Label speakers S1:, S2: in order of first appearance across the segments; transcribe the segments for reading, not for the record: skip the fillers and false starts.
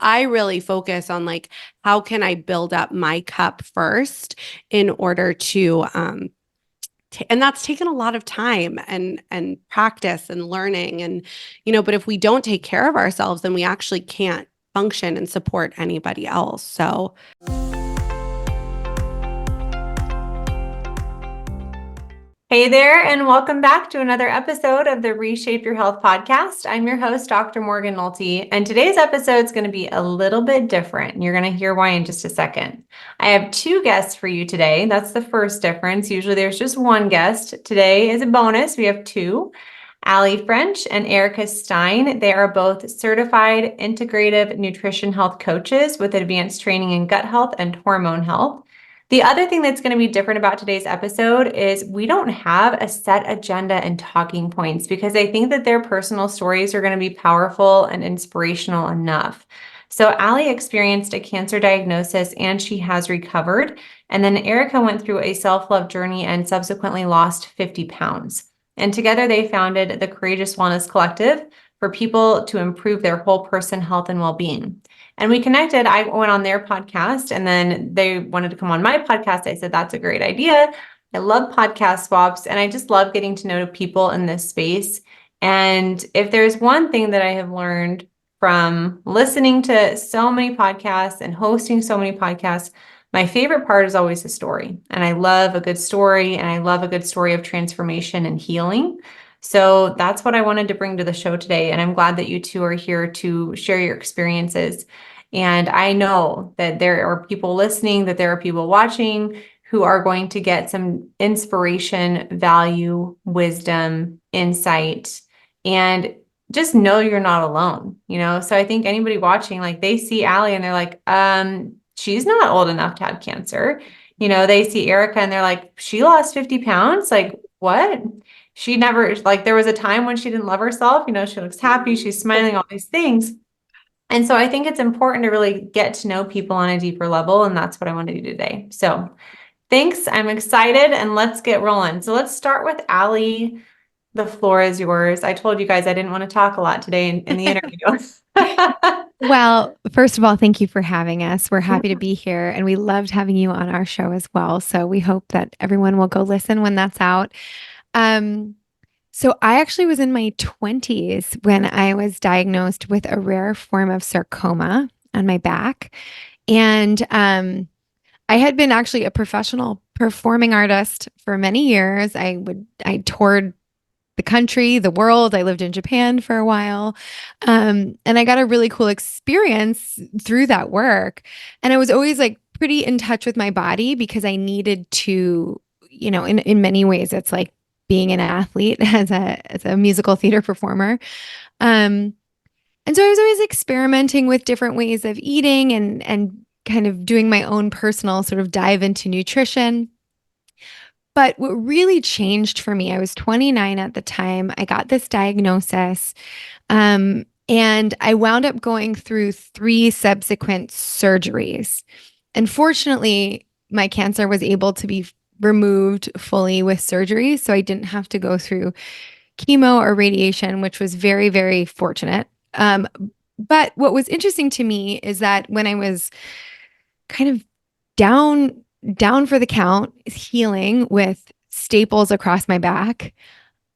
S1: I really focus on like, how can I build up my cup first in order to, and that's taken a lot of time and practice and learning and, but if we don't take care of ourselves, then we actually can't function and support anybody else. So
S2: Hey there, and welcome back to another episode of the Reshape Your Health podcast. I'm your host, Dr. Morgan Nolte, and today's episode is going to be a little bit different. You're going to hear why in just a second. I have two guests for you today. That's the first difference. Usually there's just one guest. Today is a bonus. We have two. Allie French and Erica Stein. They are both certified integrative nutrition health coaches with advanced training in gut health and hormone health. The other thing that's going to be different about today's episode is we don't have a set agenda and talking points because I think that their personal stories are going to be powerful and inspirational enough. So Allie experienced a cancer diagnosis and she has recovered. And then Erica went through a self-love journey and subsequently lost 50 pounds. And together they founded the Courageous Wellness Collective for people to improve their whole person health and well-being. And we connected. I went on their podcast and then they wanted to come on my podcast. I said, that's a great idea. I love podcast swaps and I just love getting to know people in this space. And if there's one thing that I have learned from listening to so many podcasts and hosting so many podcasts, my favorite part is always the story. And I love a good story and I love a good story of transformation and healing. So that's what I wanted to bring to the show today. And I'm glad that you two are here to share your experiences. And I know that there are people listening, that there are people watching who are going to get some inspiration, value, wisdom, insight, and just know you're not alone, So I think anybody watching, like they see Allie and they're like, she's not old enough to have cancer. They see Erica and they're like, she lost 50 pounds. Like, what? She never, like, there was a time when she didn't love herself. She looks happy, she's smiling, all these things. And so I think it's important to really get to know people on a deeper level. And that's what I want to do today. So thanks. I'm excited and let's get rolling. So let's start with Allie. The floor is yours. I told you guys I didn't want to talk a lot today in the interview.
S3: Well, first of all, thank you for having us. We're happy to be here and we loved having you on our show as well. So we hope that everyone will go listen when that's out. So I actually was in my 20s when I was diagnosed with a rare form of sarcoma on my back. And I had been actually a professional performing artist for many years. I toured the country, the world. I lived in Japan for a while. And I got a really cool experience through that work. And I was always like pretty in touch with my body because I needed to, in many ways, it's like being an athlete as a musical theater performer. And so I was always experimenting with different ways of eating and kind of doing my own personal sort of dive into nutrition. But what really changed for me, I was 29 at the time. I got this diagnosis, and I wound up going through 3 subsequent surgeries. And fortunately, my cancer was able to be removed fully with surgery, so I didn't have to go through chemo or radiation, which was very, very fortunate. But what was interesting to me is that when I was kind of down for the count, healing with staples across my back,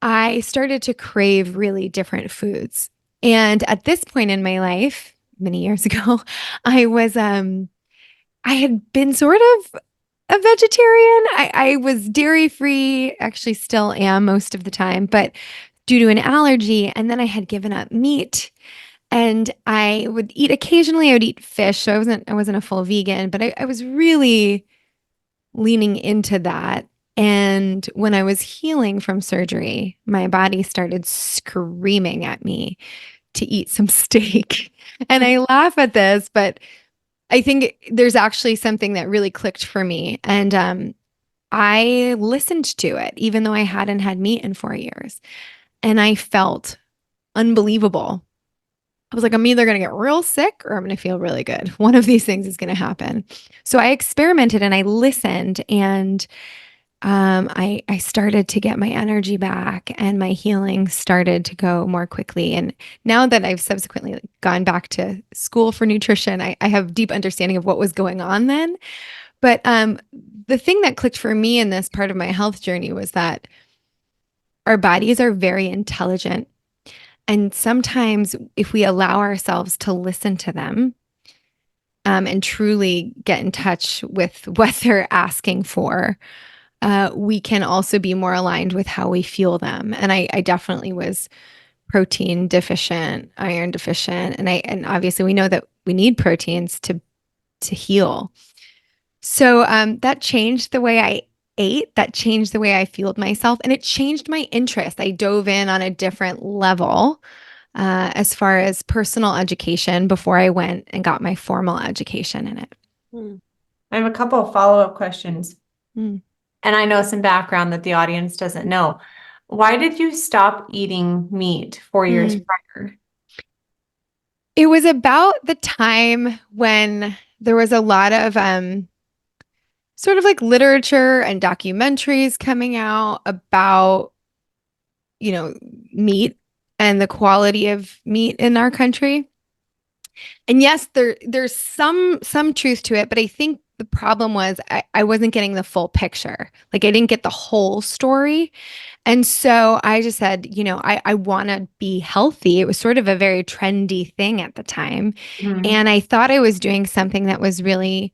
S3: I started to crave really different foods. And at this point in my life, many years ago, I had been sort of a vegetarian. I was dairy free, actually still am most of the time, but due to an allergy. And then I had given up meat. And I would eat occasionally, I would eat fish. So I wasn't a full vegan, but I was really leaning into that. And when I was healing from surgery, my body started screaming at me to eat some steak. And I laugh at this, but I think there's actually something that really clicked for me. And I listened to it, even though I hadn't had meat in 4 years. And I felt unbelievable. I was like, I'm either going to get real sick or I'm going to feel really good. One of these things is going to happen. So I experimented and I listened and I started to get my energy back and my healing started to go more quickly. And now that I've subsequently gone back to school for nutrition, I have deep understanding of what was going on then. But the thing that clicked for me in this part of my health journey was that our bodies are very intelligent. And sometimes if we allow ourselves to listen to them, and truly get in touch with what they're asking for, we can also be more aligned with how we feel them. And I definitely was protein deficient, iron deficient, and obviously we know that we need proteins to heal. So that changed the way I ate. That changed the way I fueled myself, and it changed my interest. I dove in on a different level as far as personal education before I went and got my formal education in it.
S2: I have a couple of follow-up questions.
S3: Mm.
S2: And I know some background that the audience doesn't know. Why did you stop eating meat 4 years prior?
S3: It was about the time when there was a lot of sort of like literature and documentaries coming out about, meat and the quality of meat in our country. And yes, there's some truth to it, but I think the problem was I wasn't getting the full picture. Like I didn't get the whole story. And so I just said, I want to be healthy. It was sort of a very trendy thing at the time.
S2: Mhm.
S3: And I thought I was doing something that was really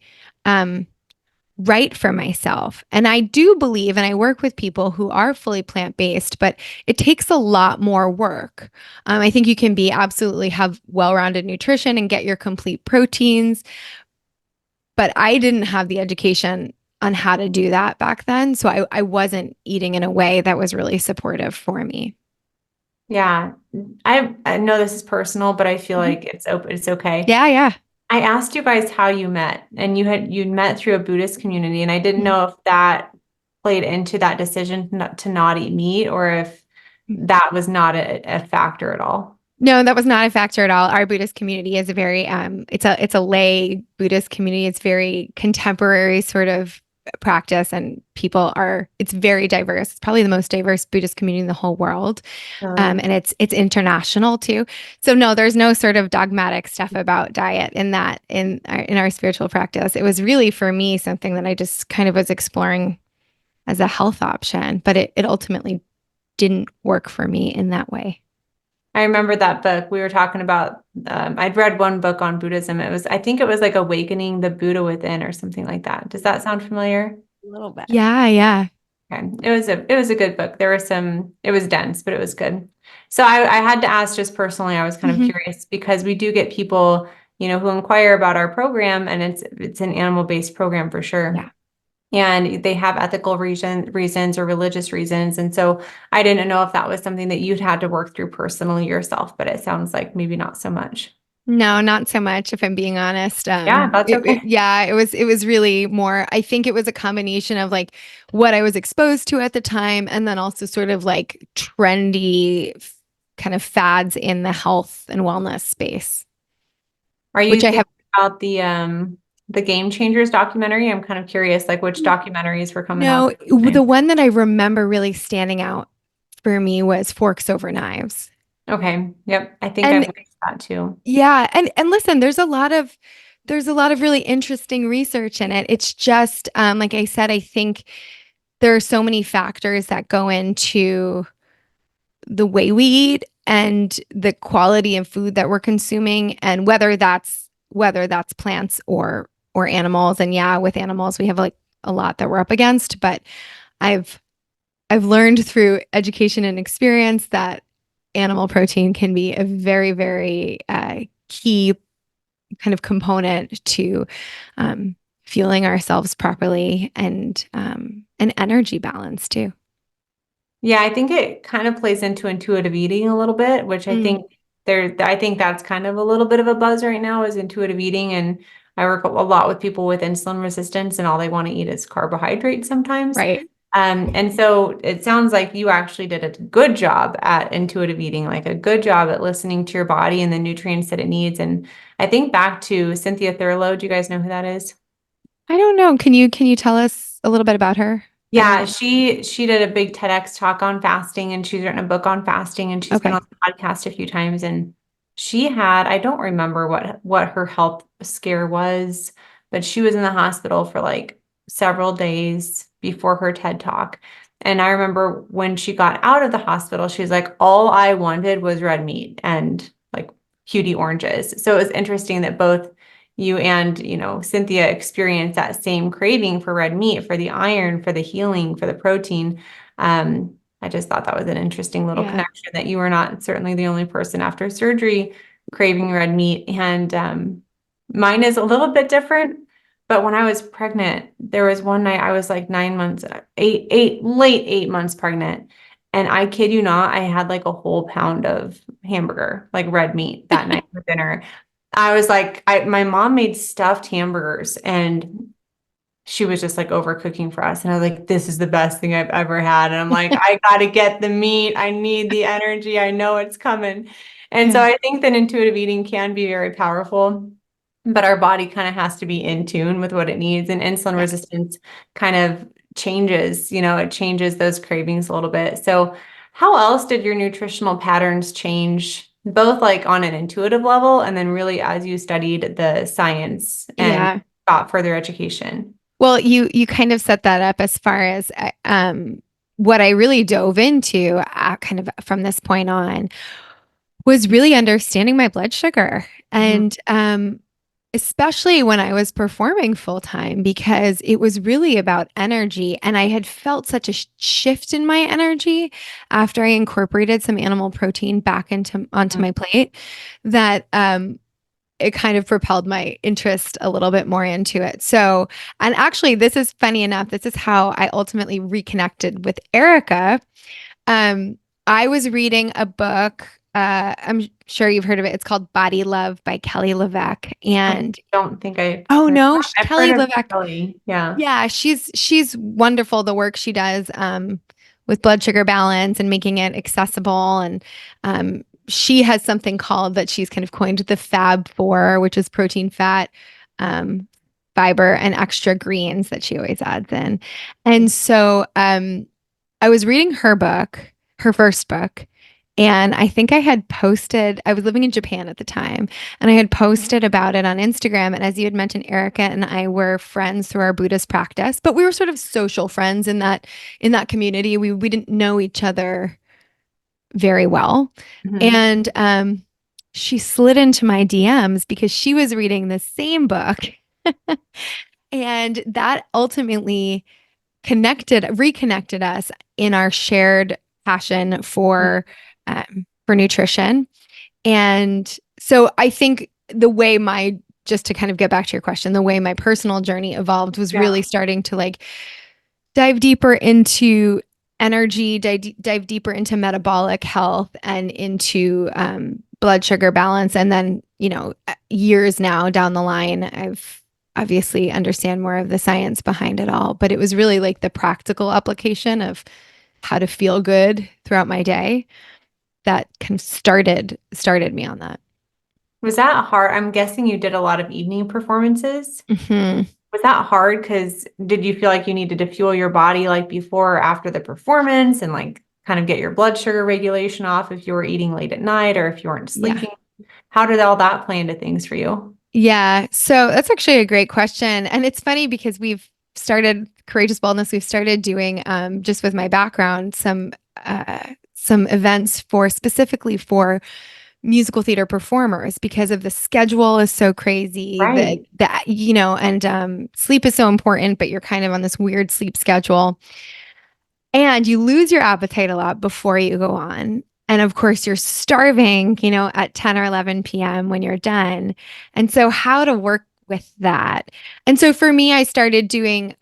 S3: right for myself. And I do believe, and I work with people who are fully plant-based, but it takes a lot more work. I think you can be absolutely have well-rounded nutrition and get your complete proteins, but I didn't have the education on how to do that back then. So I wasn't eating in a way that was really supportive for me.
S2: Yeah, I know this is personal, but I feel like it's okay.
S3: Yeah, yeah.
S2: I asked you guys how you met, and you met through a Buddhist community, and I didn't know if that played into that decision to not eat meat, or if that was not a factor at all.
S3: No, that was not a factor at all. Our Buddhist community is a very it's a lay Buddhist community. It's very contemporary sort of practice, and it's very diverse. It's probably the most diverse Buddhist community in the whole world. And it's international too. So no, there's no sort of dogmatic stuff about diet in our spiritual practice. It was really for me something that I just kind of was exploring as a health option, but it ultimately didn't work for me in that way.
S2: I remember that book we were talking about. I'd read one book on Buddhism. I think it was like Awakening the Buddha Within or something like that. Does that sound familiar?
S1: A little bit.
S3: Yeah, yeah.
S2: Okay. It was a good book. It was dense, but it was good. So I had to ask just personally, I was kind of curious because we do get people, who inquire about our program, and it's an animal-based program for sure.
S3: Yeah.
S2: And they have ethical reasons or religious reasons. And so I didn't know if that was something that you'd had to work through personally yourself, but it sounds like maybe not so much.
S3: No, not so much, if I'm being honest.
S2: Yeah, that's okay.
S3: It was really more, I think it was a combination of like what I was exposed to at the time, and then also sort of like trendy kind of fads in the health and wellness space.
S2: Are you
S3: Which I
S2: thinking
S3: have
S2: about the Game Changers documentary? I'm kind of curious, like which documentaries were coming
S3: no,
S2: out.
S3: the one that I remember really standing out for me was Forks Over Knives.
S2: Okay. Yep. I think
S3: And
S2: I've watched that too.
S3: yeah, and listen, there's a lot of really interesting research in it. It's just like I said, I think there are so many factors that go into the way we eat and the quality of food that we're consuming, and whether that's plants or animals. And yeah, with animals we have like a lot that we're up against, but I've learned through education and experience that animal protein can be a very, very key kind of component to fueling ourselves properly and an energy balance too.
S2: Yeah, I think it kind of plays into intuitive eating a little bit, which I think that's kind of a little bit of a buzz right now is intuitive eating. And I work a lot with people with insulin resistance and all they want to eat is carbohydrates sometimes.
S3: Right.
S2: And so it sounds like you actually did a good job at intuitive eating, like a good job at listening to your body and the nutrients that it needs. And I think back to Cynthia Thurlow. Do you guys know who that is?
S3: I don't know. Can you tell us a little bit about her?
S2: Yeah, she did a big TEDx talk on fasting, and she's written a book on fasting, and she's been on the podcast a few times. And she had, I don't remember what her health scare was, but she was in the hospital for like several days before her TED talk. And I remember when she got out of the hospital, she's like, all I wanted was red meat and like cutie oranges. So it was interesting that both you and, Cynthia experienced that same craving for red meat, for the iron, for the healing, for the protein. I just thought that was an interesting little connection, that you were not certainly the only person after surgery craving red meat. And mine is a little bit different. But when I was pregnant, there was one night I was like 9 months, late 8 months pregnant. And I kid you not, I had like a whole pound of hamburger, like red meat that night for dinner. I was like, my mom made stuffed hamburgers, and she was just like overcooking for us. And I was like, this is the best thing I've ever had. And I'm like, I got to get the meat. I need the energy. I know it's coming. And so I think that intuitive eating can be very powerful, but our body kind of has to be in tune with what it needs. And insulin resistance kind of changes, it changes those cravings a little bit. So how else did your nutritional patterns change, both like on an intuitive level and then really as you studied the science and got further education?
S3: Well, you kind of set that up as far as what I really dove into kind of from this point on was really understanding my blood sugar. And especially when I was performing full time, because it was really about energy. And I had felt such a shift in my energy after I incorporated some animal protein back onto my plate, that it kind of propelled my interest a little bit more into it. So, and actually, this is funny enough. This is how I ultimately reconnected with Erica. I was reading a book. I'm sure you've heard of it. It's called Body Love by Kelly LeVeque. And
S2: I don't think I.
S3: Oh no,
S2: I've
S3: Kelly
S2: heard of
S3: LeVeque.
S2: Kelly. Yeah.
S3: Yeah, she's wonderful. The work she does with blood sugar balance and making it accessible. And she has something called, that she's kind of coined, the Fab 4, which is protein, fat, fiber, and extra greens that she always adds in. And so I was reading her book, her first book, and I think I was living in Japan at the time, and I had posted about it on Instagram. And as you had mentioned, Erica and I were friends through our Buddhist practice, but we were sort of social friends in that community. We didn't know each other very well. And she slid into my DMs because she was reading the same book. And that ultimately reconnected us in our shared passion for nutrition. And so I think just to kind of get back to your question, the way my personal journey evolved was really starting to like dive deeper into energy, dive deeper into metabolic health and into blood sugar balance. And then, years now down the line, I've obviously understand more of the science behind it all, but it was really like the practical application of how to feel good throughout my day that kind of started me on that.
S2: Was that hard? I'm guessing you did a lot of evening performances. Was that hard? Because did you feel like you needed to fuel your body like before or after the performance, and like kind of get your blood sugar regulation off if you were eating late at night or if you weren't sleeping? How did all that play into things for you?
S3: Yeah, so that's actually a great question. And it's funny because we've started Courageous Boldness. We've started doing, just with my background, some events specifically for musical theater performers, because of the schedule is so crazy, that and sleep is so important, but you're kind of on this weird sleep schedule, and you lose your appetite a lot before you go on. And of course, you're starving, at 10 or 11 p.m. when you're done. And so how to work with that. And so for me, I started doing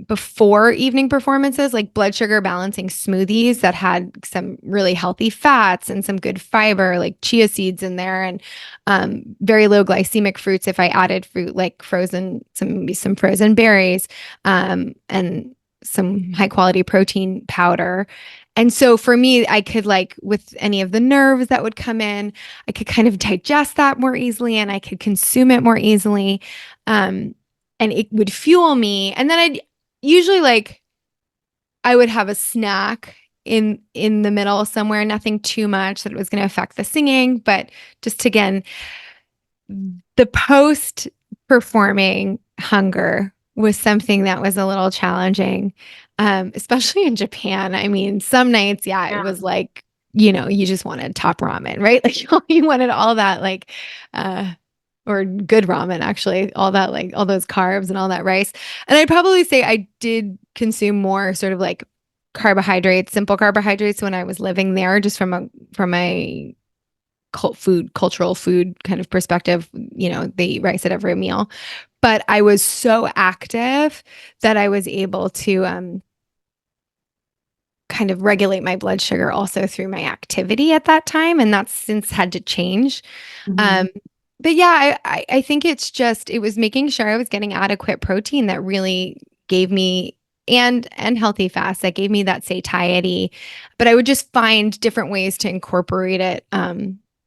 S3: before evening performances, like blood sugar balancing smoothies that had some really healthy fats and some good fiber, like chia seeds in there, and very low glycemic fruits if I added fruit, like maybe some frozen berries, and some high quality protein powder. And so for me, I could, like, with any of the nerves that would come in, I could kind of digest that more easily, and I could consume it more easily. And it would fuel me. And then I'd usually, like, I would have a snack in the middle somewhere, nothing too much that it was going to affect the singing, but just again, the post performing hunger was something that was a little challenging, especially in Japan. I mean, some nights, yeah, it was like, you just wanted top ramen, right? Like you wanted all that, like, or good ramen, actually, all that, like all those carbs and all that rice. And I'd probably say I did consume more sort of like carbohydrates, simple carbohydrates when I was living there, just from a cultural food kind of perspective. They eat rice at every meal, but I was so active that I was able to kind of regulate my blood sugar also through my activity at that time, and that's since had to change.
S2: Mhm.
S3: But yeah, I think it was making sure I was getting adequate protein that really gave me, and healthy fats that gave me that satiety. But I would just find different ways to incorporate it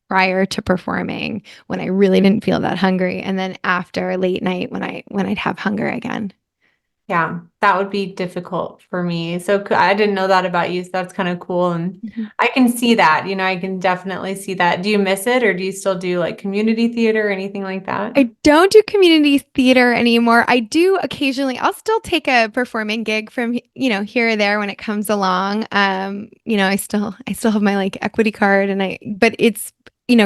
S3: prior to performing when I really didn't feel that hungry, and then after late night when I'd have hunger again.
S2: Yeah, that would be difficult for me. So I didn't know that about you. So that's kind of cool. And
S3: Mhm.
S2: I can see that, I can definitely see that. Do you miss it, or do you still do like community theater or anything like that?
S3: I don't do community theater anymore. I do occasionally, I'll still take a performing gig from, here or there when it comes along. I still have my like equity card, but it's,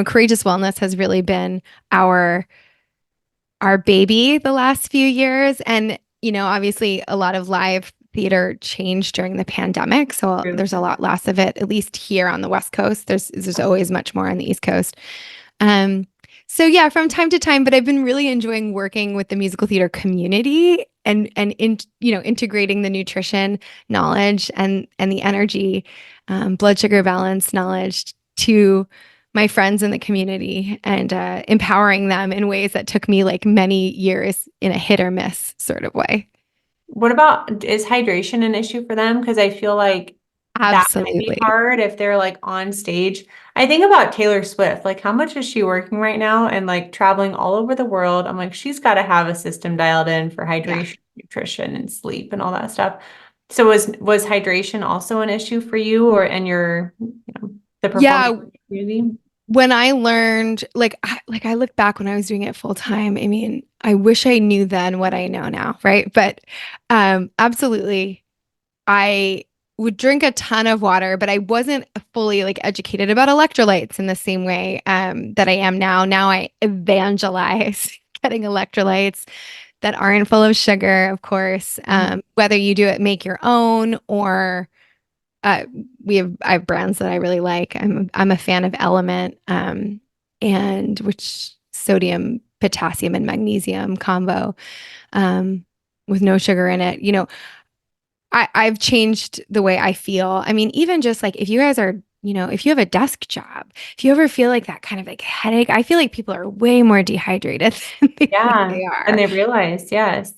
S3: Courageous Wellness has really been our baby the last few years. And, obviously a lot of live theater changed during the pandemic. So
S2: True.
S3: there's a lot less of it, at least here on the West Coast. There's always much more on the East Coast. Um, so yeah, from time to time, but I've been really enjoying working with the musical theater community and integrating the nutrition knowledge and the energy, blood sugar balance knowledge to my friends in the community, and empowering them in ways that took me like many years in a hit or miss sort of way.
S2: What about, is hydration an issue for them? Because I feel like that might be
S3: Absolutely.
S2: hard if they're like on stage. I think about Taylor Swift, like how much is she working right now and like traveling all over the world? I'm like, she's got to have a system dialed in for
S3: Yeah.
S2: hydration, nutrition, and sleep and all that stuff. So was hydration also an issue for you, or and the performance
S3: Yeah.
S2: community?
S3: When I learned, I look back when I was doing it full time. I mean, I wish I knew then what I know now, right? But absolutely, I would drink a ton of water, but I wasn't fully like educated about electrolytes in the same way that I am now. Now I evangelize getting electrolytes that aren't full of sugar, of course. Whether you do it, make your own, or uh, I have brands that I really like. I'm a fan of Element, and which sodium, potassium, and magnesium combo, um, with no sugar in it. I've changed the way I feel. I mean, even just like if you guys are, if you have a desk job, if you ever feel like that kind of like headache, I feel like people are way more dehydrated than they think
S2: Yeah,
S3: they
S2: and
S3: are.
S2: they realize, yes.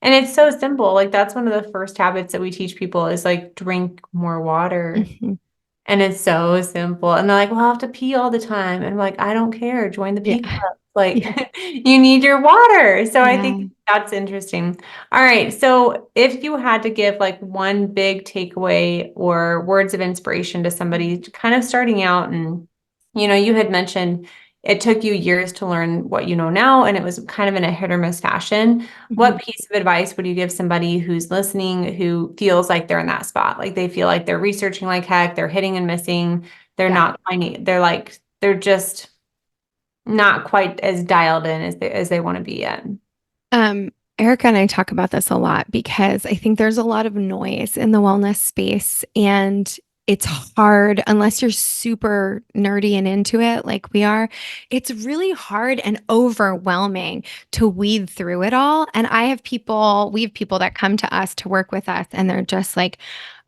S2: And it's so simple. Like that's one of the first habits that we teach people is like drink more water.
S3: Mhm.
S2: And it's so simple. And they're like, well, I have to pee all the time. And I'm like, I don't care. Join the
S3: Yeah.
S2: pee club. Like,
S3: Yeah.
S2: you need your water. So I think
S3: Yeah.
S2: that's interesting. All right. So if you had to give like one big takeaway or words of inspiration to somebody kind of starting out, and you had mentioned it took you years to learn what you know now, and it was kind of in a hit or miss fashion.
S3: Mhm.
S2: What piece of advice would you give somebody who's listening who feels like they're in that spot? Like they feel like they're researching like heck, they're hitting and missing, they're
S3: Yeah.
S2: not finding, they're just not quite as dialed in as they want to be yet.
S3: Um, Erica and I talk about this a lot because I think there's a lot of noise in the wellness space, and it's hard unless you're super nerdy and into it like we are. It's really hard and overwhelming to weed through it all. And we have people that come to us to work with us, and they're just like,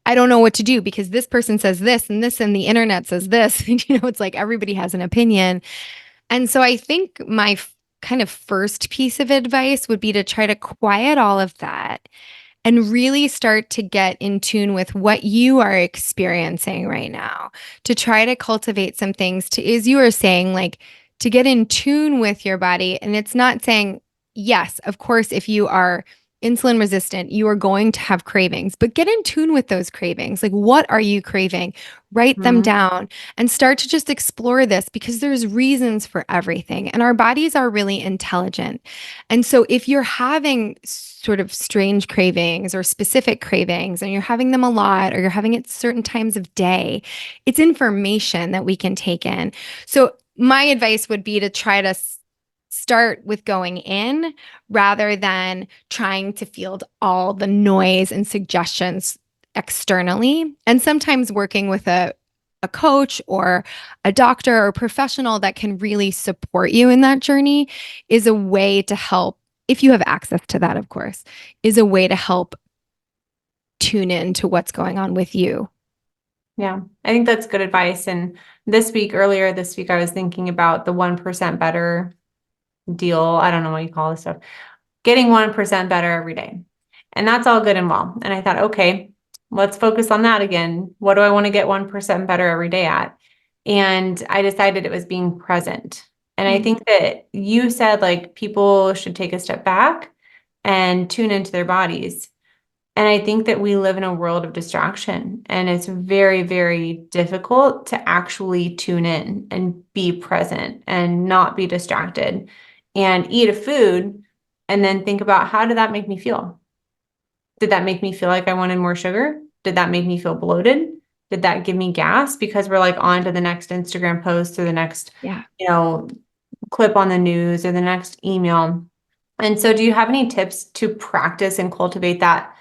S3: I don't know what to do because this person says this, and the internet says this. And, it's like everybody has an opinion. And so I think my kind of first piece of advice would be to try to quiet all of that and really start to get in tune with what you are experiencing right now, to try to cultivate some things to, as you were saying, like to get in tune with your body. And it's not saying, yes, of course, if you are insulin resistant, you are going to have cravings, but get in tune with those cravings. Like, what are you craving? Write them down and start to just explore this, because there's reasons for everything. And our bodies are really intelligent. And so if you're having sort of strange cravings or specific cravings, and you're having them a lot, or you're having it certain times of day, it's information that we can take in. So my advice would be to try to start with going in rather than trying to field all the noise and suggestions externally. And sometimes working with a coach or a doctor or professional that can really support you in that journey is a way to help, if you have access to that, of course, is a way to help tune in to what's going on with you.
S2: Yeah, I think that's good advice. And earlier this week, I was thinking about the 1% better deal. I don't know what you call this stuff. Getting 1% better every day. And that's all good and well. And I thought, okay, let's focus on that again. What do I want to get 1% better every day at? And I decided it was being present. And I think that you said like people should take a step back and tune into their bodies. And I think that we live in a world of distraction, and it's very, very difficult to actually tune in and be present and not be distracted and eat a food and then think about, how did that make me feel? Did that make me feel like I wanted more sugar? Did that make me feel bloated? Did that give me gas? Because we're like on to the next Instagram post or the next, clip on the news or the next email. And so do you have any tips to practice and cultivate that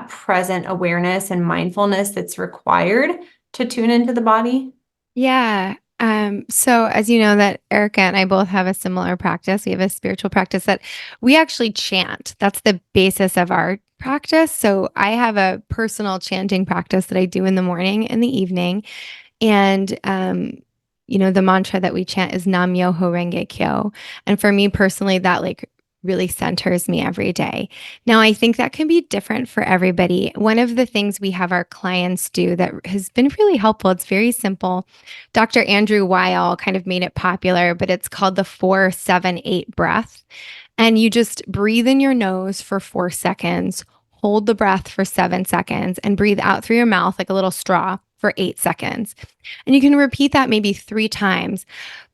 S2: present awareness and mindfulness that's required to tune into the body?
S3: Yeah. So as you know, that Erica and I both have a similar practice. We have a spiritual practice that we actually chant. That's the basis of our practice. So I have a personal chanting practice that I do in the morning and the evening. And the mantra that we chant is Nam Myoho Renge Kyo. And for me personally, that like really centers me every day. Now, I think that can be different for everybody. One of the things we have our clients do that has been really helpful, it's very simple. Dr. Andrew Weil kind of made it popular, but it's called the 4-7-8 breath. And you just breathe in your nose for 4 seconds, hold the breath for 7 seconds, and breathe out through your mouth like a little straw for 8 seconds. And you can repeat that maybe 3 times.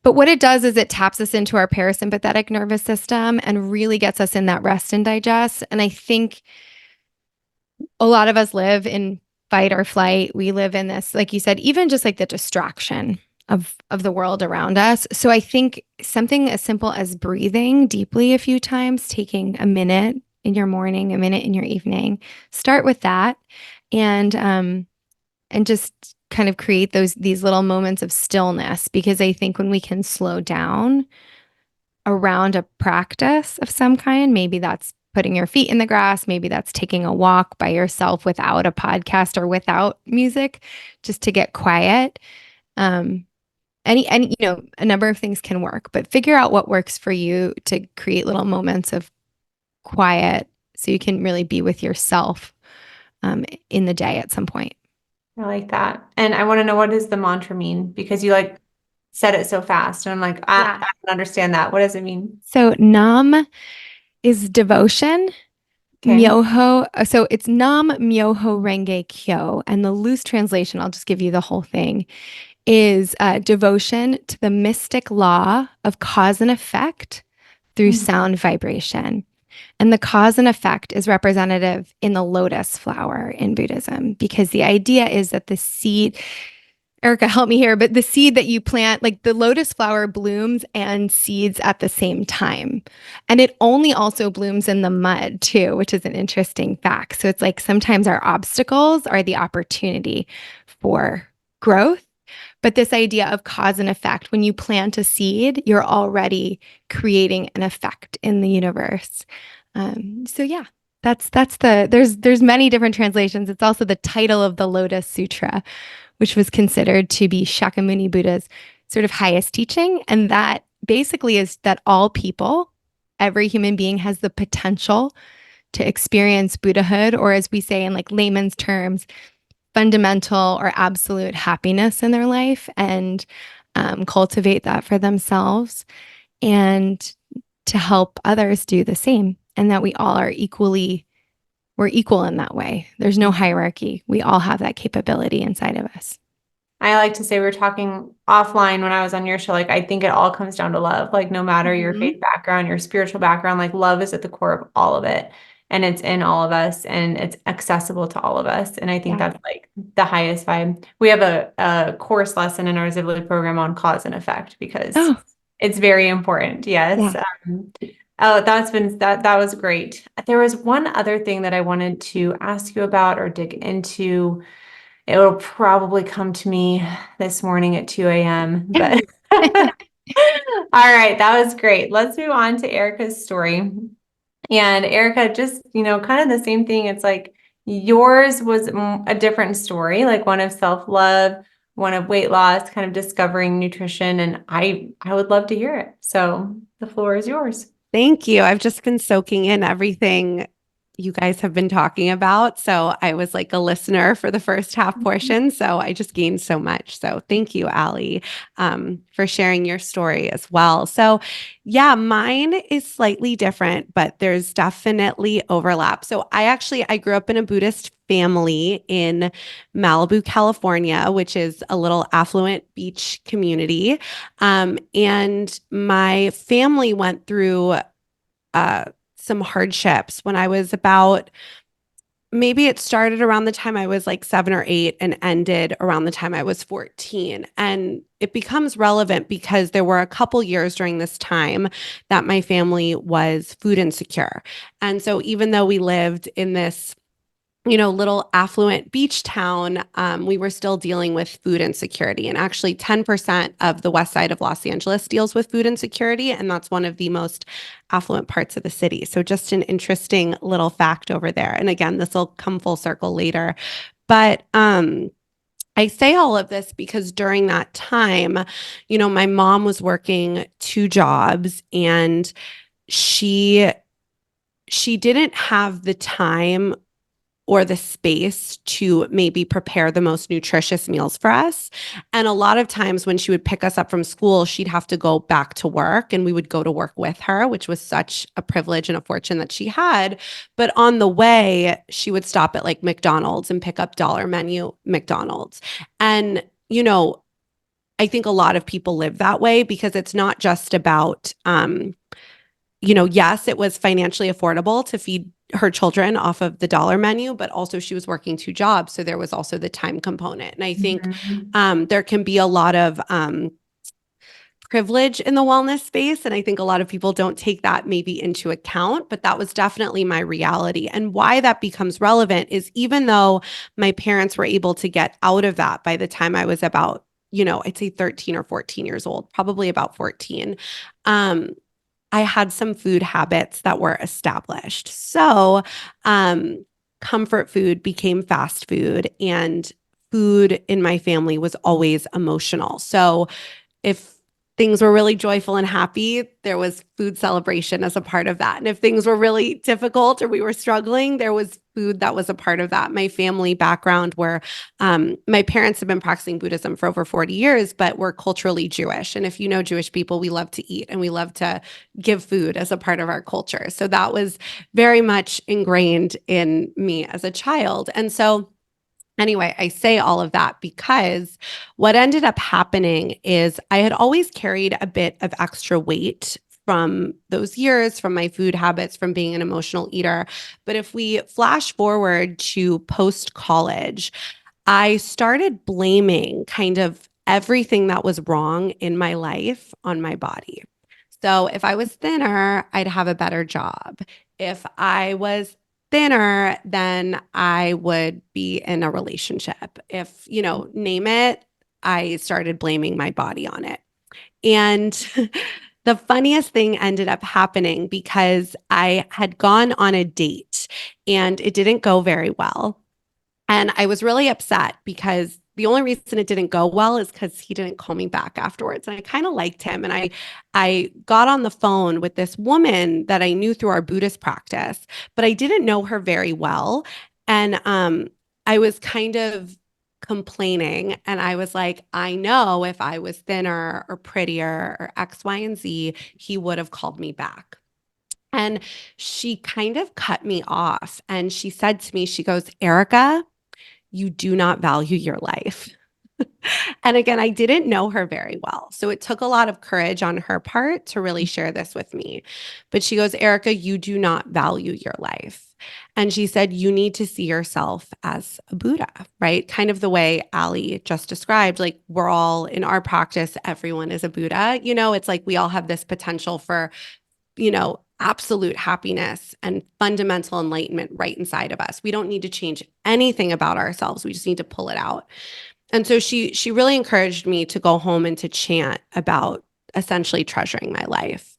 S3: But what it does is it taps us into our parasympathetic nervous system and really gets us in that rest and digest. And I think a lot of us live in fight or flight. We live in this, like you said, even just like the distraction of the world around us. So I think something as simple as breathing deeply a few times, taking a minute in your morning, a minute in your evening, start with that, and just kind of create these little moments of stillness, because I think when we can slow down around a practice of some kind, maybe that's putting your feet in the grass, maybe that's taking a walk by yourself without a podcast or without music, just to get quiet. Any a number of things can work, but figure out what works for you to create little moments of quiet so you can really be with yourself in the day at some point.
S2: I like that. And I want to know, what does the mantra mean? Because you like said it so fast. And I'm like, I don't understand that. What does it mean?
S3: So Nam is devotion.
S2: Okay.
S3: Myoho. So it's Nam Myoho Renge Kyo. And the loose translation, I'll just give you the whole thing, is devotion to the mystic law of cause and effect through sound vibration. And the cause and effect is representative in the lotus flower in Buddhism, because the idea is that the seed, Erica, help me here, but the seed that you plant, like the lotus flower blooms and seeds at the same time. And it only also blooms in the mud too, which is an interesting fact. So it's like sometimes our obstacles are the opportunity for growth. But this idea of cause and effect, when you plant a seed, you're already creating an effect in the universe. So yeah, there's many different translations. It's also the title of the Lotus Sutra, which was considered to be Shakyamuni Buddha's sort of highest teaching. And that basically is that all people, every human being, has the potential to experience Buddhahood, or as we say in like layman's terms, fundamental or absolute happiness in their life, and cultivate that for themselves and to help others do the same. and that we all are we're equal in that way. There's no hierarchy. We all have that capability inside of us.
S2: I like to say, we were talking offline when I was on your show, like, I think it all comes down to love. Like, no matter your faith background, your spiritual background, like, love is at the core of all of it. And it's in all of us, and it's accessible to all of us. And I think that's like the highest vibe. We have a course lesson in our Zivley program on cause and effect, because it's very important. Yes. Oh, that was great. There was one other thing that I wanted to ask you about or dig into. It will probably come to me this morning at 2 a.m. But all right, that was great. Let's move on to Erica's story. And Erica, just, kind of the same thing. It's like yours was a different story, like one of self-love, one of weight loss, kind of discovering nutrition. And I would love to hear it. So the floor is yours.
S1: Thank you. I've just been soaking in everything you guys have been talking about. So I was like a listener for the first half portion. So I just gained so much. So thank you, Allie, for sharing your story as well. So yeah, mine is slightly different, but there's definitely overlap. So I grew up in a Buddhist family in Malibu, California, which is a little affluent beach community. And my family went through some hardships when I was maybe it started around the time I was like 7 or 8 and ended around the time I was 14. And it becomes relevant because there were a couple years during this time that my family was food insecure. And so even though we lived in this little affluent beach town, we were still dealing with food insecurity. And actually 10% of the west side of Los Angeles deals with food insecurity. And that's one of the most affluent parts of the city. So just an interesting little fact over there. And again, this will come full circle later. But I say all of this because during that time, my mom was working 2 jobs, and she didn't have the time or the space to maybe prepare the most nutritious meals for us. And a lot of times when she would pick us up from school, she'd have to go back to work, and we would go to work with her, which was such a privilege and a fortune that she had. But on the way, she would stop at like McDonald's and pick up dollar menu McDonald's. And, I think a lot of people live that way because it's not just about, yes, it was financially affordable to feed her children off of the dollar menu, but also she was working 2 jobs. So there was also the time component. And I think there can be a lot of privilege in the wellness space. And I think a lot of people don't take that maybe into account, but that was definitely my reality. And why that becomes relevant is even though my parents were able to get out of that by the time I was about, I'd say 13 or 14 years old, probably about 14. I had some food habits that were established. So, comfort food became fast food, and food in my family was always emotional. So, if things were really joyful and happy, there was food celebration as a part of that. And if things were really difficult or we were struggling, there was food that was a part of that. My family background my parents have been practicing Buddhism for over 40 years, but we're culturally Jewish. And if you know Jewish people, we love to eat and we love to give food as a part of our culture. So that was very much ingrained in me as a child. And so anyway, I say all of that because what ended up happening is I had always carried a bit of extra weight from those years, from my food habits, from being an emotional eater. But if we flash forward to post-college, I started blaming kind of everything that was wrong in my life on my body. So if I was thinner, I'd have a better job. If I was thinner, then I would be in a relationship. If, name it, I started blaming my body on it. And the funniest thing ended up happening because I had gone on a date and it didn't go very well. And I was really upset because the only reason it didn't go well is because he didn't call me back afterwards. And I kind of liked him. And I got on the phone with this woman that I knew through our Buddhist practice, but I didn't know her very well. And I was kind of complaining. And I was like, I know if I was thinner or prettier or X, Y, and Z, he would have called me back. And she kind of cut me off and she said to me, she goes, Erica, you do not value your life. And again, I didn't know her very well. So it took a lot of courage on her part to really share this with me. But she goes, Erica, you do not value your life. And she said, you need to see yourself as a Buddha, right? Kind of the way Ali just described, like we're all in our practice, everyone is a Buddha. It's like we all have this potential for, absolute happiness and fundamental enlightenment right inside of us. We don't need to change anything about ourselves. We just need to pull it out. And so she really encouraged me to go home and to chant about essentially treasuring my life.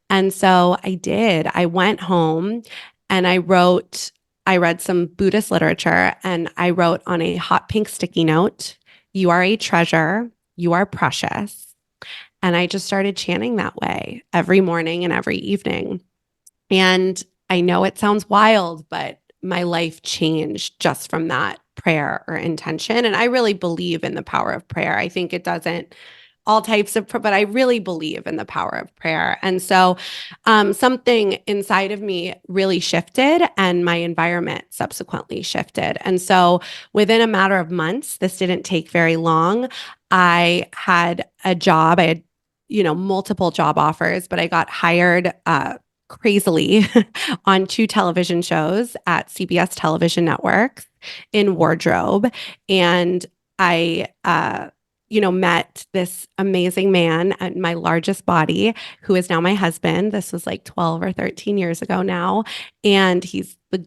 S1: And so I did. I went home and I read some Buddhist literature and I wrote on a hot pink sticky note, you are a treasure, you are precious. And I just started chanting that way every morning and every evening. And I know it sounds wild, but my life changed just from that prayer or intention. And I really believe in the power of prayer. I think it doesn't all types of, but I really believe in the power of prayer. And so something inside of me really shifted and my environment subsequently shifted. And so within a matter of months, this didn't take very long. I had a job. I had, multiple job offers, but I got hired crazily on 2 television shows at CBS television networks in wardrobe. And I, met this amazing man at my largest body, who is now my husband. This was like 12 or 13 years ago now. And he's the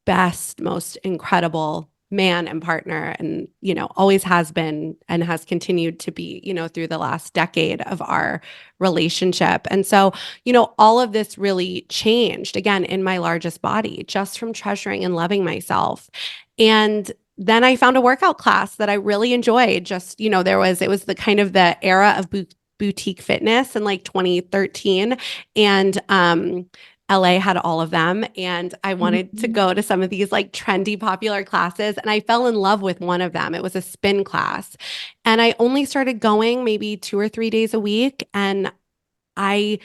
S1: best, most incredible man and partner, and, always has been and has continued to be, through the last decade of our relationship. And so, all of this really changed again in my largest body, just from treasuring and loving myself. And then I found a workout class that I really enjoyed. Just, it was the kind of the era of boutique fitness in like 2013. And, LA had all of them. And I wanted to go to some of these like trendy, popular classes. And I fell in love with one of them. It was a spin class. And I only started going maybe 2 or 3 days a week. And I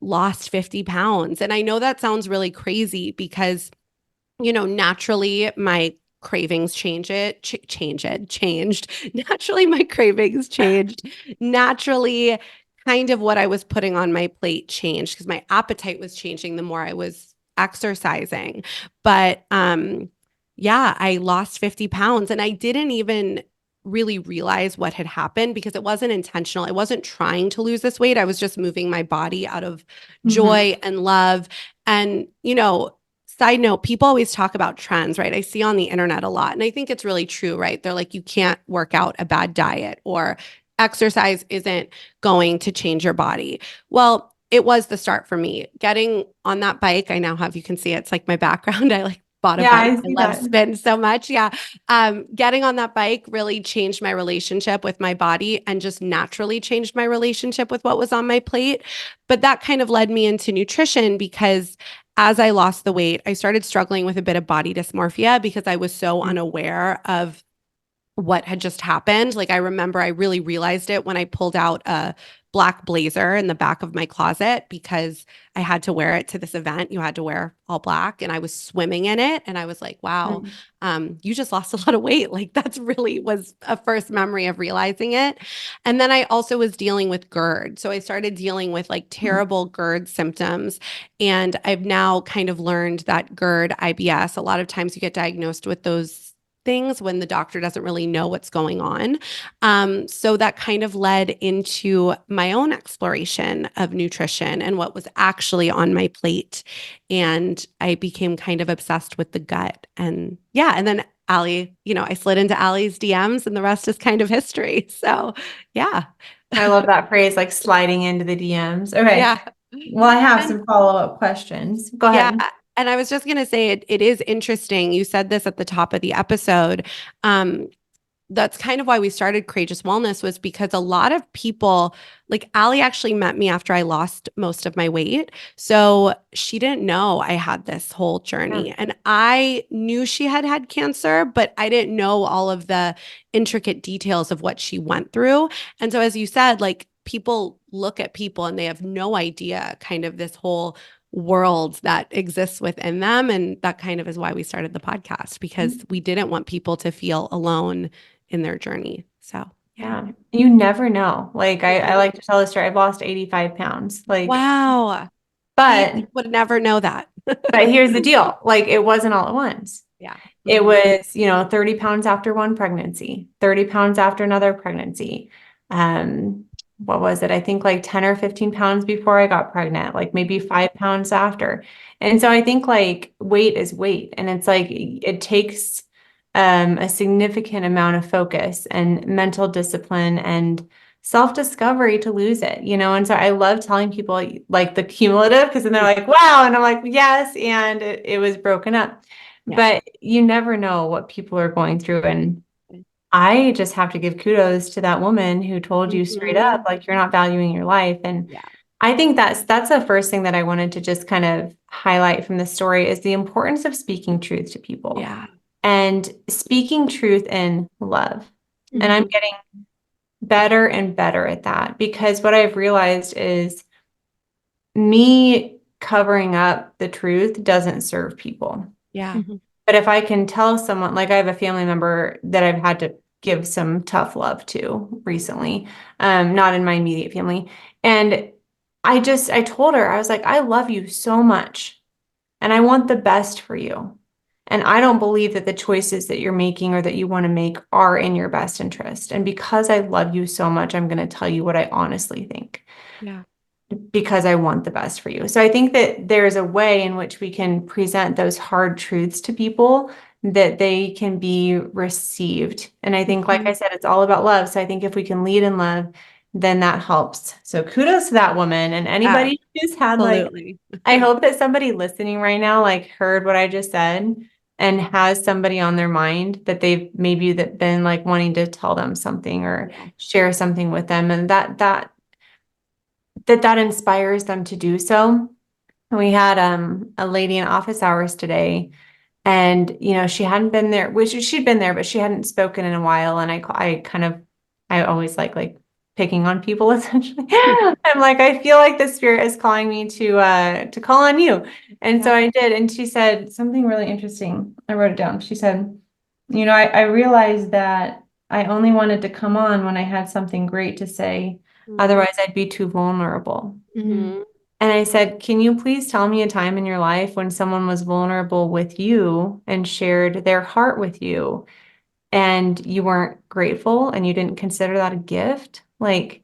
S1: lost 50 pounds. And I know that sounds really crazy because, naturally my cravings changed. Naturally, my cravings changed. Naturally, kind of what I was putting on my plate changed because my appetite was changing the more I was exercising. But yeah, I lost 50 pounds and I didn't even really realize what had happened because it wasn't intentional. I wasn't trying to lose this weight. I was just moving my body out of joy and love. And, side note, people always talk about trends, right? I see on the internet a lot. And I think it's really true, right? They're like, you can't work out a bad diet or exercise isn't going to change your body. Well, it was the start for me. Getting on that bike, I now have, you can see it's like my background. I like bought a bike. I love spin so much. Yeah. Getting on that bike really changed my relationship with my body and just naturally changed my relationship with what was on my plate. But that kind of led me into nutrition because as I lost the weight, I started struggling with a bit of body dysmorphia because I was so unaware of what had just happened. Like I remember I really realized it when I pulled out a black blazer in the back of my closet because I had to wear it to this event. You had to wear all black and I was swimming in it. And I was like, wow, you just lost a lot of weight. Like that's really was a first memory of realizing it. And then I also was dealing with GERD. So I started dealing with like terrible GERD symptoms. And I've now kind of learned that GERD, IBS, a lot of times you get diagnosed with those things when the doctor doesn't really know what's going on. So that kind of led into my own exploration of nutrition and what was actually on my plate. And I became kind of obsessed with the gut. And yeah, and then Ali, I slid into Ali's DMs and the rest is kind of history. So yeah.
S2: I love that phrase, like sliding into the DMs. Okay.
S1: Yeah.
S2: Well, I have some follow-up questions. Go ahead.
S1: Yeah. And I was just going to say, it is interesting. You said this at the top of the episode. That's kind of why we started Courageous Wellness was because a lot of people, like Ali actually met me after I lost most of my weight. So she didn't know I had this whole journey. And I knew she had had cancer, but I didn't know all of the intricate details of what she went through. And so as you said, like people look at people and they have no idea kind of this whole world that exists within them. And that kind of is why we started the podcast, because we didn't want people to feel alone in their journey. So,
S2: yeah, you never know. Like I like to tell the story. I've lost 85 pounds. Like,
S1: wow.
S2: but
S1: You would never know that.
S2: but here's the deal. Like it wasn't all at once.
S1: Yeah.
S2: It was, 30 pounds after one pregnancy, 30 pounds after another pregnancy. What was it? I think like 10 or 15 pounds before I got pregnant, like maybe 5 pounds after. And so I think like weight is weight. And it's like it takes a significant amount of focus and mental discipline and self-discovery to lose it, And so I love telling people like the cumulative, because then they're like, wow. And I'm like, yes. And it was broken up.
S1: Yeah.
S2: But you never know what people are going through. And I just have to give kudos to that woman who told you straight up, like, you're not valuing your life. And I think that's the first thing that I wanted to just kind of highlight from the story is the importance of speaking truth to people.
S1: Yeah.
S2: And speaking truth in love. And I'm getting better and better at that, because what I've realized is me covering up the truth doesn't serve people.
S1: Yeah.
S2: But if I can tell someone, like I have a family member that I've had to give some tough love to recently, not in my immediate family. And I told her, I was like, I love you so much and I want the best for you. And I don't believe that the choices that you're making or that you want to make are in your best interest. And because I love you so much, I'm going to tell you what I honestly think.
S1: Yeah.
S2: Because I want the best for you. So I think that there's a way in which we can present those hard truths to people that they can be received. And I think, like I said, it's all about love. So I think if we can lead in love, then that helps. So kudos to that woman and anybody who's had
S1: Absolutely.
S2: I hope that somebody listening right now, like heard what I just said and has somebody on their mind that they've maybe been like wanting to tell them something or share something with them. And that inspires them to do so. We had a lady in office hours today, and she hadn't been there, which she'd been there, but she hadn't spoken in a while. And I always like picking on people essentially. I'm like, I feel like the spirit is calling me to call on you. And so I did. And she said something really interesting. I wrote it down. She said, I realized that I only wanted to come on when I had something great to say. Otherwise, I'd be too vulnerable. And I said, can you please tell me a time in your life when someone was vulnerable with you and shared their heart with you and you weren't grateful and you didn't consider that a gift? Like,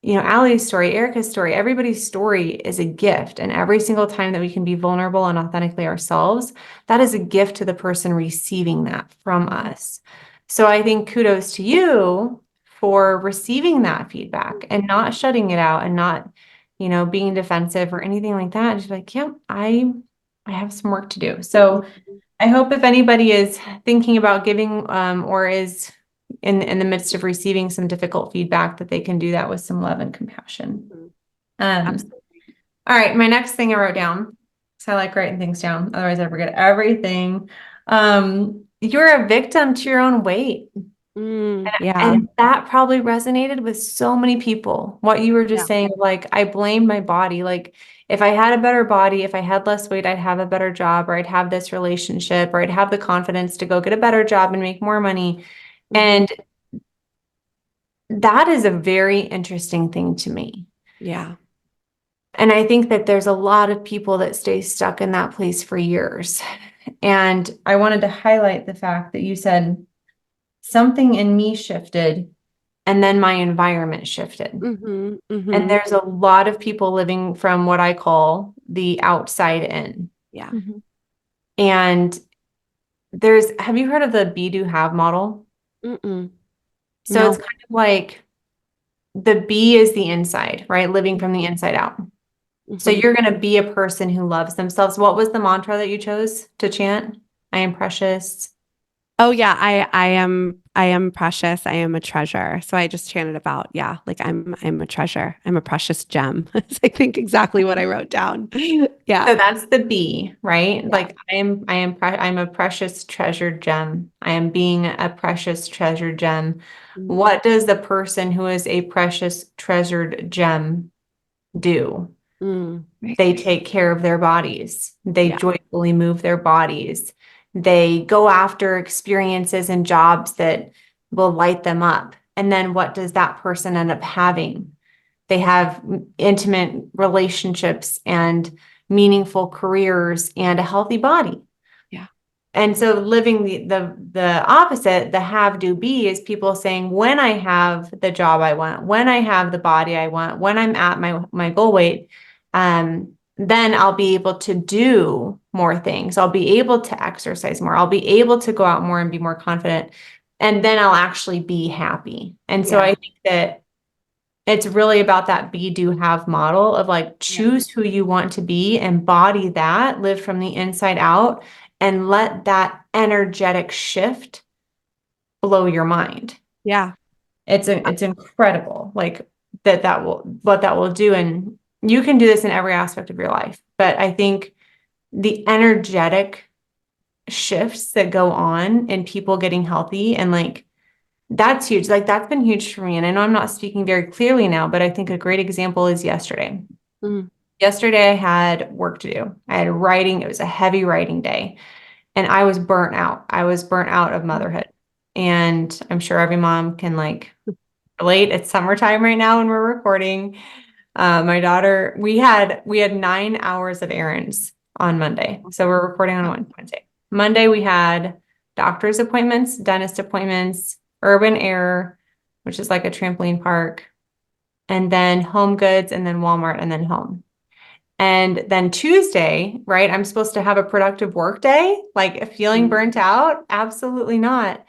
S2: Allie's story, Erica's story, everybody's story is a gift. And every single time that we can be vulnerable and authentically ourselves, that is a gift to the person receiving that from us. So I think kudos to you for receiving that feedback and not shutting it out and not, being defensive or anything like that. Just like, yeah, I have some work to do. So I hope if anybody is thinking about giving or is in the midst of receiving some difficult feedback, that they can do that with some love and compassion.
S1: Absolutely.
S2: All right. My next thing I wrote down, because I like writing things down. Otherwise I forget everything. You're a victim to your own weight. And that probably resonated with so many people. What you were just saying, like, I blame my body. Like, if I had a better body, if I had less weight, I'd have a better job, or I'd have this relationship, or I'd have the confidence to go get a better job and make more money. And that is a very interesting thing to me.
S1: Yeah.
S2: And I think that there's a lot of people that stay stuck in that place for years. And I wanted to highlight the fact that you said something in me shifted and then my environment shifted. And there's a lot of people living from what I call the outside in.
S1: Yeah.
S2: And have you heard of the be do have model? So it's kind of like the be is the inside, right? Living from the inside out. So you're going to be a person who loves themselves. What was the mantra that you chose to chant? I am precious.
S1: Oh yeah, I am precious. I am a treasure. So I just chanted about, like I'm a treasure. I'm a precious gem. It's, I think exactly what I wrote down. Yeah.
S2: So that's the B, right? Yeah. Like I'm a precious treasured gem. I am being a precious treasured gem. What does the person who is a precious treasured gem do?
S1: Mm.
S2: They take care of their bodies. They
S1: Yeah.
S2: joyfully move their bodies. They go after experiences and jobs that will light them up. And then what does that person end up having? They have intimate relationships and meaningful careers and a healthy body.
S1: Yeah.
S2: And so living the opposite, the have do be, is people saying, when I have the job I want, when I have the body I want, when I'm at my goal weight, then I'll be able to do more things. I'll be able to exercise more. I'll be able to go out more and be more confident. And then I'll actually be happy. And so I think that it's really about that be, do, have model of like, choose who you want to be, embody that, live from the inside out, and let that energetic shift blow your mind.
S1: Yeah.
S2: It's incredible, like what that will do. And you can do this in every aspect of your life. But I think the energetic shifts that go on in people getting healthy, and like, that's huge. Like, that's been huge for me. And I know I'm not speaking very clearly now, but I think a great example is yesterday.
S1: Mm.
S2: Yesterday, I had work to do. I had writing. It was a heavy writing day. And I was burnt out. I was burnt out of motherhood. And I'm sure every mom can like relate. It's summertime right now when we're recording. My daughter, we had 9 hours of errands on Monday. So we're recording on Wednesday. Monday, we had doctor's appointments, dentist appointments, Urban Air, which is like a trampoline park, and then Home Goods, and then Walmart, and then home. And then Tuesday, right? I'm supposed to have a productive work day, like feeling burnt out? Absolutely not.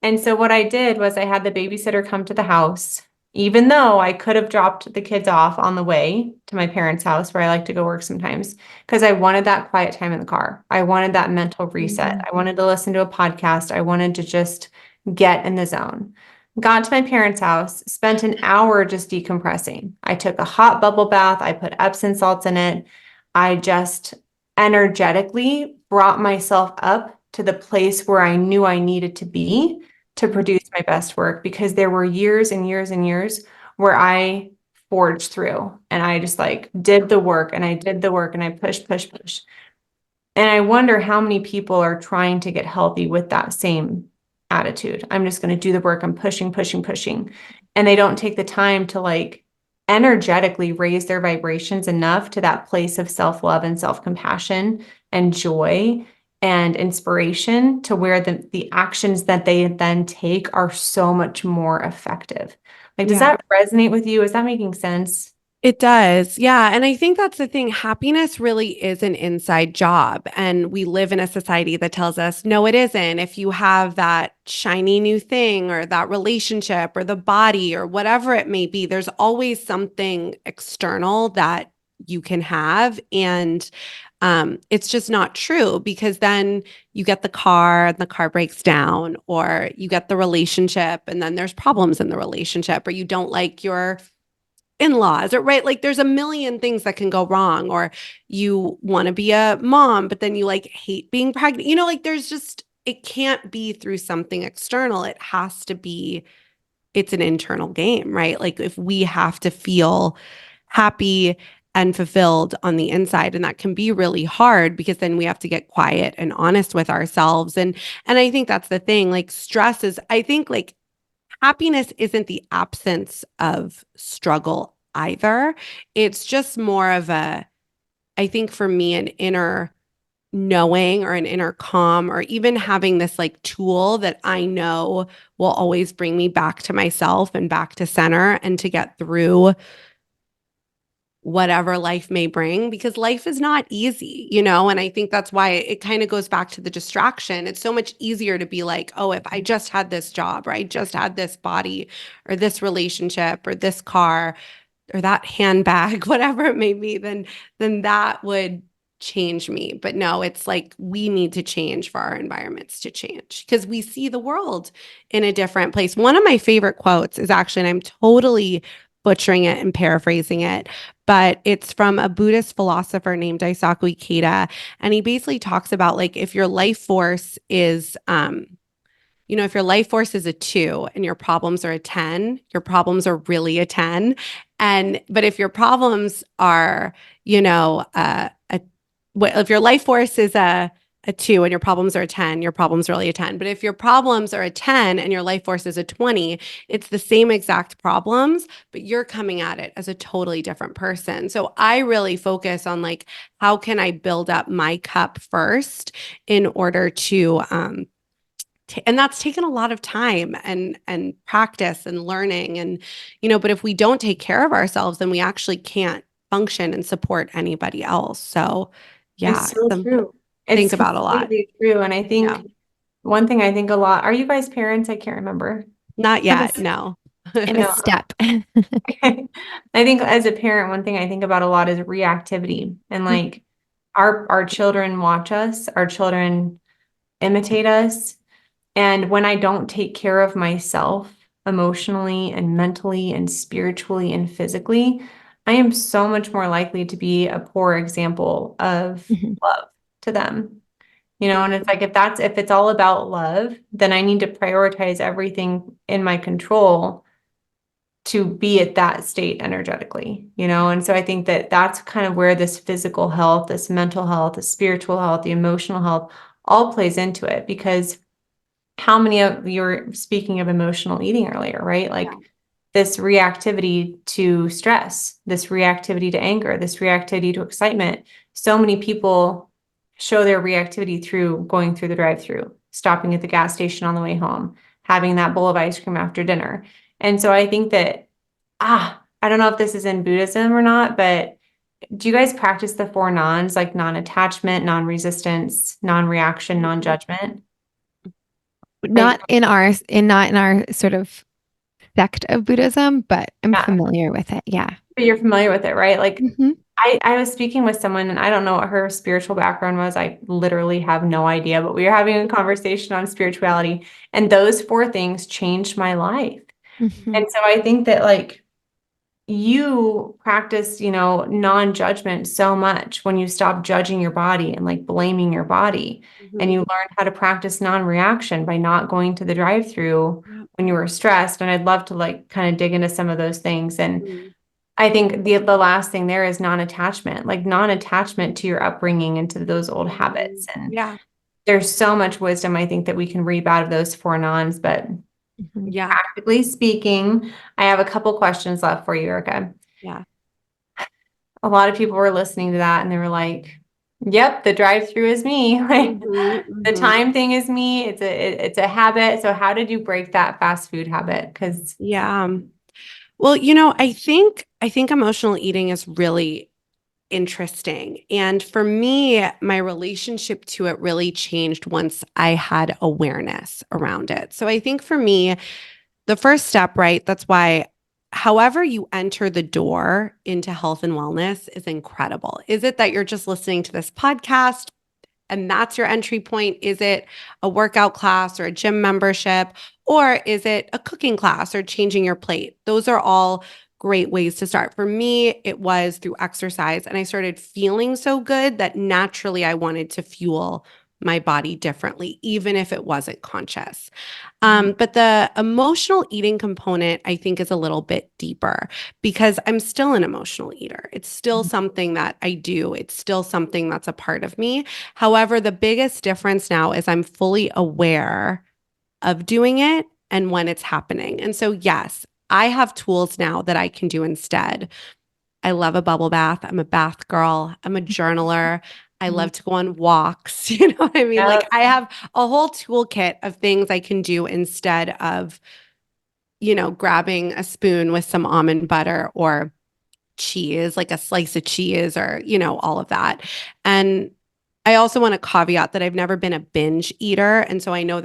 S2: And so what I did was I had the babysitter come to the house, even though I could have dropped the kids off on the way to my parents' house where I like to go work sometimes, because I wanted that quiet time in the car. I wanted that mental reset. I wanted to listen to a podcast. I wanted to just get in the zone. Got to my parents' house, spent an hour just decompressing. I took a hot bubble bath. I put Epsom salts in it. I just energetically brought myself up to the place where I knew I needed to be to produce my best work, because there were years and years and years where I forged through and I just like did the work and I did the work and I pushed. And I wonder how many people are trying to get healthy with that same attitude. I'm just going to do the work. I'm pushing. And they don't take the time to like energetically raise their vibrations enough to that place of self-love and self-compassion and joy and inspiration, to where the actions that they then take are so much more effective. Like, does that resonate with you? Is that making sense?
S1: It does. Yeah. And I think that's the thing. Happiness really is an inside job. And we live in a society that tells us, no, it isn't. If you have that shiny new thing or that relationship or the body or whatever it may be, there's always something external that you can have. And it's just not true, because then you get the car and the car breaks down, or you get the relationship and then there's problems in the relationship, or you don't like your in-laws, or right, like there's a million things that can go wrong, or you want to be a mom but then you like hate being pregnant, like there's just, it can't be through something external. It has to be, it's an internal game, right? Like if we have to feel happy and fulfilled on the inside, and that can be really hard, because then we have to get quiet and honest with ourselves. And I think that's the thing, like stress is, I think like happiness isn't the absence of struggle either. It's just more of a, I think for me, an inner knowing or an inner calm, or even having this like tool that I know will always bring me back to myself and back to center, and to get through whatever life may bring, because life is not easy, and I think that's why it kind of goes back to the distraction. It's so much easier to be like, oh, if I just had this job, or I just had this body, or this relationship, or this car, or that handbag, whatever it may be, then that would change me. But no, it's like we need to change for our environments to change, because we see the world in a different place. One of my favorite quotes is actually, and I'm totally butchering it and paraphrasing it, but it's from a Buddhist philosopher named Daisaku Ikeda. And he basically talks about like, if your life force is, if your life force is a 2 and your problems are a 10, your problems are really a 10. But if your problems are, if your life force is a 2 and your problems are a 10, your problem's really a 10. But if your problems are a 10 and your life force is a 20, it's the same exact problems, but you're coming at it as a totally different person. So I really focus on like, how can I build up my cup first in order to, and that's taken a lot of time and practice and learning. And, but if we don't take care of ourselves, then we actually can't function and support anybody else. So yeah,
S2: It's so true.
S1: think
S2: It's
S1: about a lot.
S2: completely true. And I
S1: Yeah.
S2: think one thing I think a lot, are you guys parents? I can't remember.
S1: Not yet. No.
S3: In
S2: No.
S3: a step.
S2: I think as a parent, one thing I think about a lot is reactivity. And like our children watch us, our children imitate us. And when I don't take care of myself emotionally and mentally and spiritually and physically, I am so much more likely to be a poor example of
S3: Mhm.
S2: love to them. And it's like if it's all about love, then I need to prioritize everything in my control to be at that state energetically, And so I think that that's kind of where this physical health, this mental health, the spiritual health, the emotional health all plays into it, because how many of you were speaking of emotional eating earlier, right? Like this reactivity to stress, this reactivity to anger, this reactivity to excitement. So many people show their reactivity through going through the drive-through, stopping at the gas station on the way home, having that bowl of ice cream after dinner. And so I think that, I don't know if this is in Buddhism or not, but do you guys practice the 4 nons, like non-attachment, non-resistance, non-reaction, non-judgment?
S3: Not in our sort of sect of Buddhism, but I'm
S2: Yeah,
S3: familiar with it. Yeah.
S2: but you're familiar with it, right? Like
S3: Mhm.
S2: I was speaking with someone and I don't know what her spiritual background was. I literally have no idea, but we were having a conversation on spirituality, and those 4 things changed my life.
S3: Mhm.
S2: And so I think that like you practice, non-judgment so much when you stop judging your body and like blaming your body. And you learn how to practice non-reaction by not going to the drive-through when you were stressed. And I'd love to like kind of dig into some of those things. And I think the last thing there is non-attachment, like non-attachment to your upbringing and to those old habits. And
S1: Yeah.
S2: there's so much wisdom I think that we can reap out of those 4 nons, but
S3: Mhm.
S1: Yeah.
S2: practically speaking, I have a couple questions left for you, Erica.
S1: Yeah.
S2: A lot of people were listening to that and they were like, yep, the drive-through is me. Like the time thing is me. It's a habit. So how did you break that fast food habit? Because
S1: Yeah. Well, I think emotional eating is really interesting. And for me, my relationship to it really changed once I had awareness around it. So I think for me, the first step, right? That's why, however you enter the door into health and wellness is incredible. Is it that you're just listening to this podcast and that's your entry point? Is it a workout class or a gym membership? Or is it a cooking class or changing your plate? Those are all great ways to start. For me, it was through exercise, and I started feeling so good that naturally I wanted to fuel my body differently, even if it wasn't conscious. But the emotional eating component, I think, is a little bit deeper because I'm still an emotional eater. It's still something that I do, it's still something that's a part of me. However, the biggest difference now is I'm fully aware of doing it and when it's happening. And so, yes, I have tools now that I can do instead. I love a bubble bath. I'm a bath girl. I'm a journaler. I love to go on walks. You know what I mean? Like
S2: yeah,
S1: I have a whole toolkit of things I can do instead of, grabbing a spoon with some almond butter or cheese, like a slice of cheese or, all of that. And I also want to caveat that I've never been a binge eater. And so I know
S2: yeah.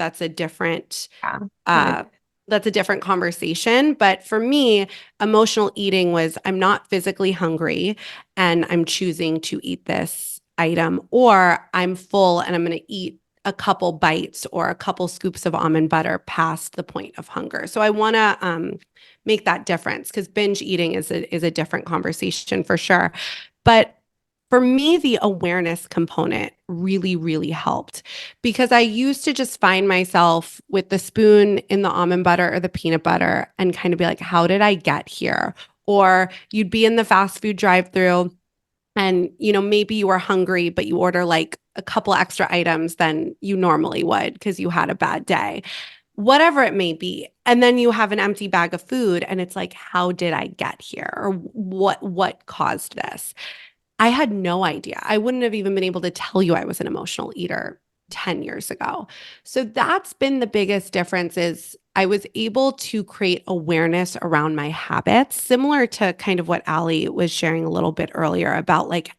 S1: that's a different conversation. But for me, emotional eating was I'm not physically hungry and I'm choosing to eat this item, or I'm full and I'm going to eat a couple bites or a couple scoops of almond butter past the point of hunger. So I want to make that difference because binge eating is a different conversation for sure. But for me, the awareness component really, really helped because I used to just find myself with the spoon in the almond butter or the peanut butter and kind of be like, how did I get here? Or you'd be in the fast food drive-through and, maybe you were hungry, but you order like a couple extra items than you normally would because you had a bad day, whatever it may be. And then you have an empty bag of food and it's like, how did I get here? Or what caused this? I had no idea. I wouldn't have even been able to tell you I was an emotional eater 10 years ago. So that's been the biggest difference is I was able to create awareness around my habits, similar to kind of what Allie was sharing a little bit earlier about like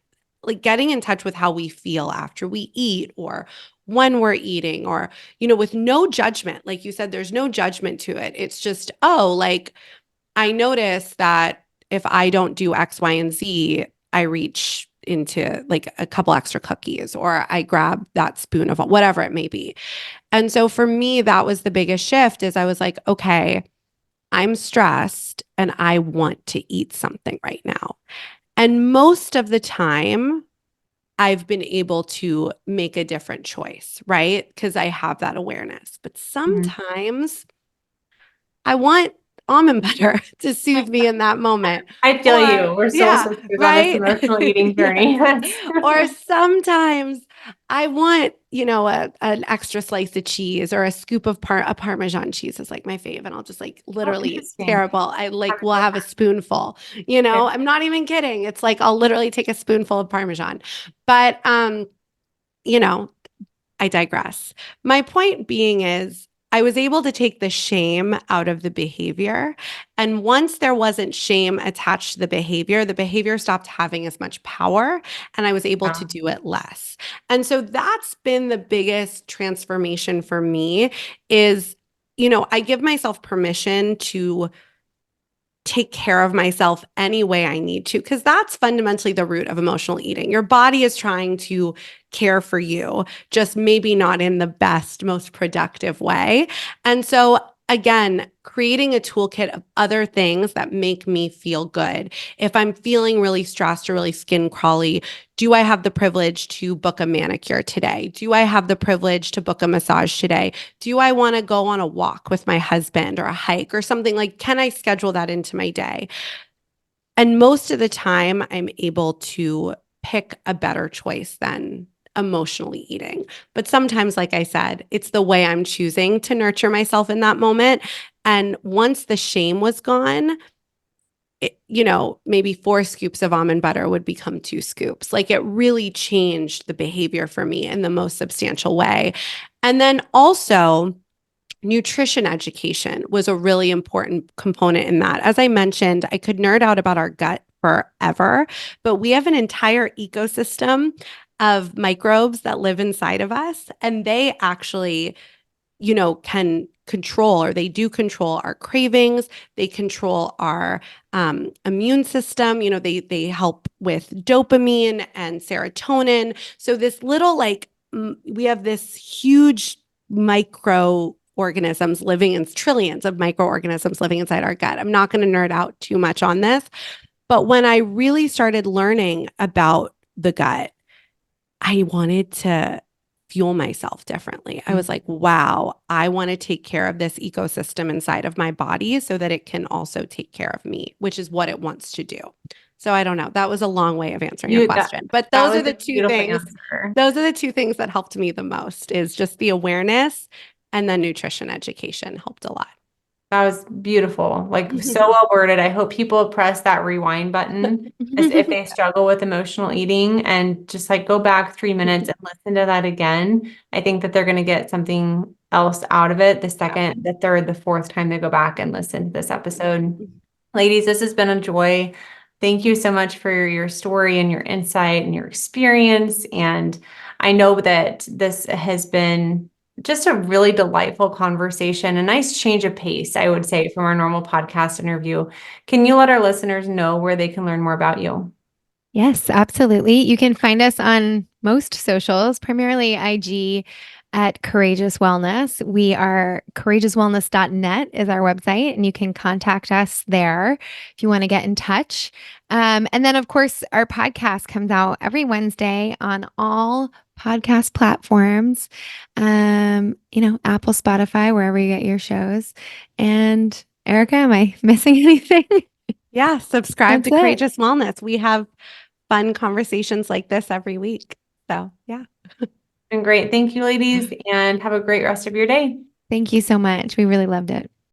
S1: getting in touch with how we feel after we eat or when we're eating or, with no judgment. Like you said, there's no judgment to it. It's just, oh, like I notice that if I don't do X, Y, and Z, I reach into like a couple extra cookies or I grab that spoon of whatever it may be. And so for me, that was the biggest shift is I was like, okay, I'm stressed and I want to eat something right now. And most of the time, I've been able to make a different choice, right? Because I have that awareness. But sometimes I want almond butter to soothe me in that moment.
S2: I feel you. We're soul
S1: Yeah,
S2: sisters on this
S1: right?
S2: emotional eating journey.
S1: Or sometimes I want, an extra slice of cheese or a scoop of a Parmesan cheese is like my fave. And I'll just like literally, it's
S2: interesting.
S1: terrible. I like will have a spoonful, I'm not even kidding. It's like I'll literally take a spoonful of Parmesan. But you know, I digress. My point being is I was able to take the shame out of the behavior. And once there wasn't shame attached to the behavior stopped having as much power and I was able to do it less. And so that's been the biggest transformation for me is, I give myself permission to take care of myself any way I need to, because that's fundamentally the root of emotional eating. Your body is trying to care for you, just maybe not in the best, most productive way. And so again, creating a toolkit of other things that make me feel good. If I'm feeling really stressed or really skin crawly, do I have the privilege to book a manicure today? Do I have the privilege to book a massage today? Do I want to go on a walk with my husband or a hike or something like, can I schedule that into my day? And most of the time, I'm able to pick a better choice than emotionally eating. But sometimes, like I said, it's the way I'm choosing to nurture myself in that moment. And once the shame was gone, maybe 4 scoops of almond butter would become 2 scoops. Like it really changed the behavior for me in the most substantial way. And then also, nutrition education was a really important component in that. As I mentioned, I could nerd out about our gut forever, but we have an entire ecosystem of microbes that live inside of us, and they actually, can control or they do control our cravings. They control our immune system. They help with dopamine and serotonin. So this little we have this huge microorganisms living in trillions of microorganisms living inside our gut. I'm not going to nerd out too much on this, but when I really started learning about the gut, I wanted to fuel myself differently. I was like, wow, I want to take care of this ecosystem inside of my body so that it can also take care of me, which is what it wants to do. So I don't know. That was a long way of answering your question. But those are the two things. Those are the two things that helped me the most is just the awareness, and then nutrition education helped a lot.
S2: That was beautiful. Like so well worded. I hope people press that rewind button as if they struggle with emotional eating and just like go back 3 minutes and listen to that again. I think that they're going to get something else out of it the second, the third, the fourth time they go back and listen to this episode. Ladies, this has been a joy. Thank you so much for your story and your insight and your experience. And I know that this has been just a really delightful conversation, a nice change of pace, I would say, from our normal podcast interview. Can you let our listeners know where they can learn more about you?
S3: Yes, absolutely. You can find us on most socials, primarily IG at Courageous Wellness. We are courageouswellness.net is our website, and you can contact us there if you want to get in touch. And then, of course, our podcast comes out every Wednesday on all podcast platforms, Apple, Spotify, wherever you get your shows. And Erica, am I missing anything?
S1: Yeah, subscribe
S3: That's
S1: to
S3: it.
S1: Courageous Wellness. We have fun conversations like this every week. So, yeah.
S2: And great. Thank you, ladies, and have a great rest of your day.
S3: Thank you so much. We really loved it.